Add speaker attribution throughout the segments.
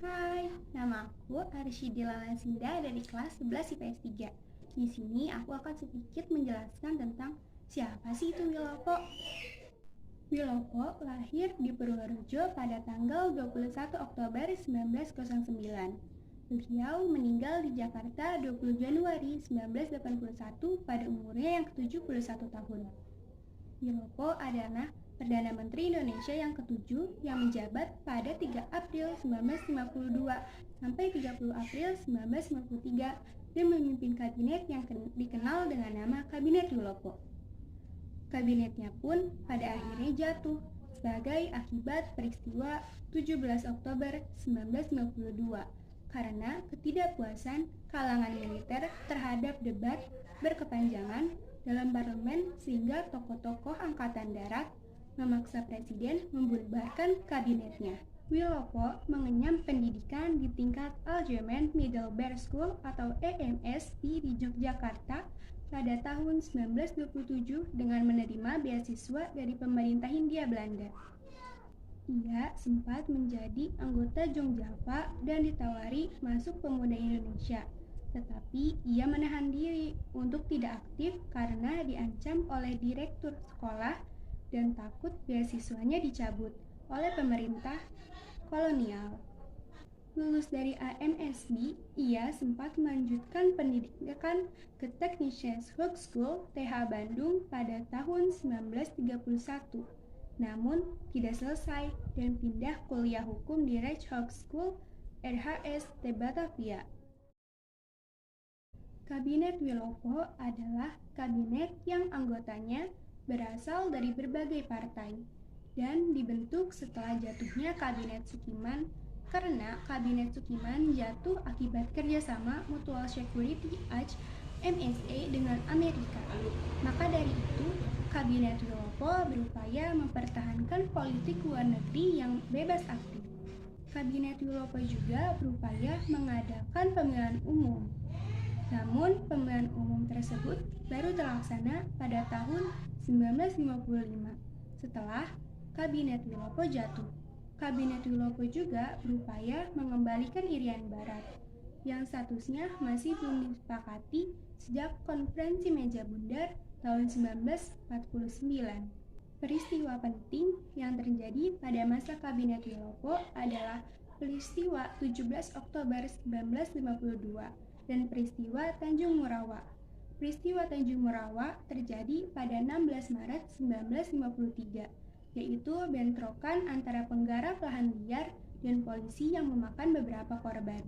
Speaker 1: Hai, nama aku Arshidila Lasinda dari kelas 11 IPS 3. Di sini aku akan sedikit menjelaskan tentang siapa sih itu Wilopo. Wilopo lahir di Purworejo pada tanggal 21 Oktober 1909. Beliau meninggal di Jakarta 20 Januari 1981 pada umurnya yang ke-71 tahun. Wilopo adalah Perdana Menteri Indonesia yang ketujuh yang menjabat pada 3 April 1952 sampai 30 April 1953 dan memimpin kabinet yang dikenal dengan nama Kabinet Wilopo. Kabinetnya pun pada akhirnya jatuh sebagai akibat peristiwa 17 Oktober 1992 karena ketidakpuasan kalangan militer terhadap debat berkepanjangan dalam parlemen sehingga tokoh-tokoh angkatan darat memaksa presiden membubarkan kabinetnya. Wilopo mengenyam pendidikan di tingkat Algemeen Middelbare School atau EMS di Yogyakarta pada tahun 1927 dengan menerima beasiswa dari pemerintah Hindia Belanda. Ia sempat menjadi anggota Jongjava dan ditawari masuk Pemuda Indonesia, tetapi ia menahan diri untuk tidak aktif karena diancam oleh direktur sekolah dan takut beasiswanya dicabut oleh pemerintah kolonial. Lulus dari AMSB, ia sempat melanjutkan pendidikan ke Technische Hogeschool TH Bandung pada tahun 1931. Namun, tidak selesai dan pindah kuliah hukum di Rijkshogeschool RHS de Batavia. Kabinet Wilopo adalah kabinet yang anggotanya berasal dari berbagai partai dan dibentuk setelah jatuhnya Kabinet Sukiman karena Kabinet Sukiman jatuh akibat kerjasama Mutual Security Act MSA dengan Amerika. Maka dari itu, Kabinet Wilopo berupaya mempertahankan politik luar negeri yang bebas aktif. Kabinet Wilopo juga berupaya mengadakan pemilihan umum. Namun, pemilihan umum tersebut baru terlaksana pada tahun 1955 setelah Kabinet Wilopo jatuh. Kabinet Wilopo juga berupaya mengembalikan Irian Barat yang statusnya masih belum disepakati sejak Konferensi Meja Bundar tahun 1949. Peristiwa penting yang terjadi pada masa Kabinet Wilopo adalah peristiwa 17 Oktober 1952 dan peristiwa Tanjung Morawa. Peristiwa Tanjung Morawa terjadi pada 16 Maret 1953, yaitu bentrokan antara penggarap lahan liar dan polisi yang memakan beberapa korban.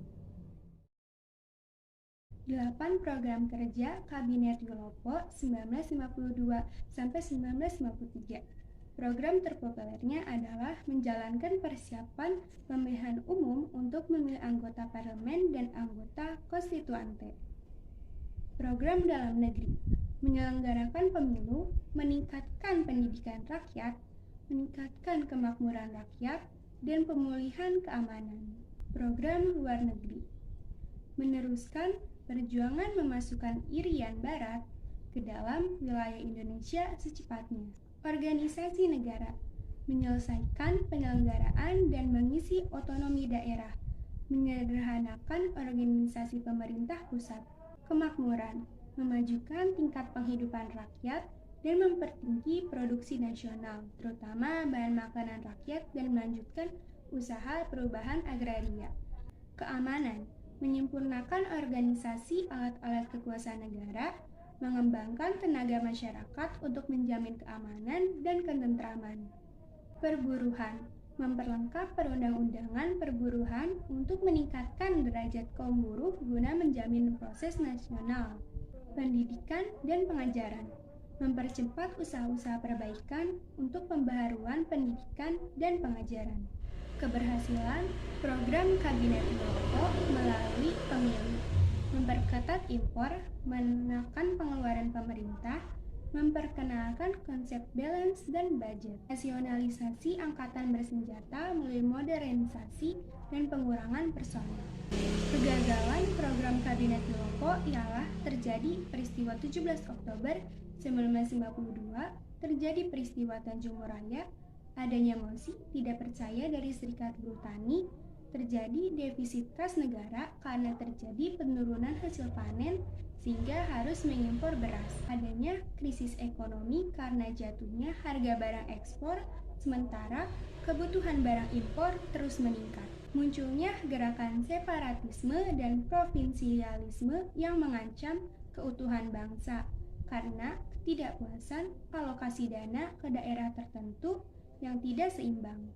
Speaker 1: 8 program kerja Kabinet Wilopo 1952 sampai 1953. Program terpopulernya adalah menjalankan persiapan pemilihan umum untuk memilih anggota parlemen dan anggota konstituante. Program dalam negeri menyelenggarakan pemilu, meningkatkan pendidikan rakyat, meningkatkan kemakmuran rakyat, dan pemulihan keamanan. Program luar negeri meneruskan perjuangan memasukkan Irian Barat ke dalam wilayah Indonesia secepatnya. Organisasi negara menyelesaikan penyelenggaraan dan mengisi otonomi daerah, menyederhanakan organisasi pemerintah pusat. Kemakmuran memajukan tingkat penghidupan rakyat dan mempertinggi produksi nasional, terutama bahan makanan rakyat, dan melanjutkan usaha perubahan agraria. Keamanan menyempurnakan organisasi alat-alat kekuasaan negara, mengembangkan tenaga masyarakat untuk menjamin keamanan dan ketentraman. Perburuhan memperlengkap perundang-undangan perburuhan untuk meningkatkan derajat kaum buruh guna menjamin proses nasional. Pendidikan dan pengajaran mempercepat usaha-usaha perbaikan untuk pembaharuan pendidikan dan pengajaran. Keberhasilan program Kabinet Wilopo melalui pemilu memperketat impor, menekan pengeluaran pemerintah, memperkenalkan konsep balance dan budget, nasionalisasi angkatan bersenjata melalui modernisasi dan pengurangan personel. Kegagalan program Kabinet Wilopo ialah terjadi peristiwa 17 Oktober 1952, terjadi peristiwa Tanjung Moraya, adanya mosi tidak percaya dari Serikat Buruh Tani, Terjadi defisit kas negara karena terjadi penurunan hasil panen sehingga harus mengimpor beras. Adanya krisis ekonomi karena jatuhnya harga barang ekspor, sementara kebutuhan barang impor terus meningkat. Munculnya gerakan separatisme dan provinsialisme yang mengancam keutuhan bangsa karena ketidakpuasan alokasi dana ke daerah tertentu yang tidak seimbang.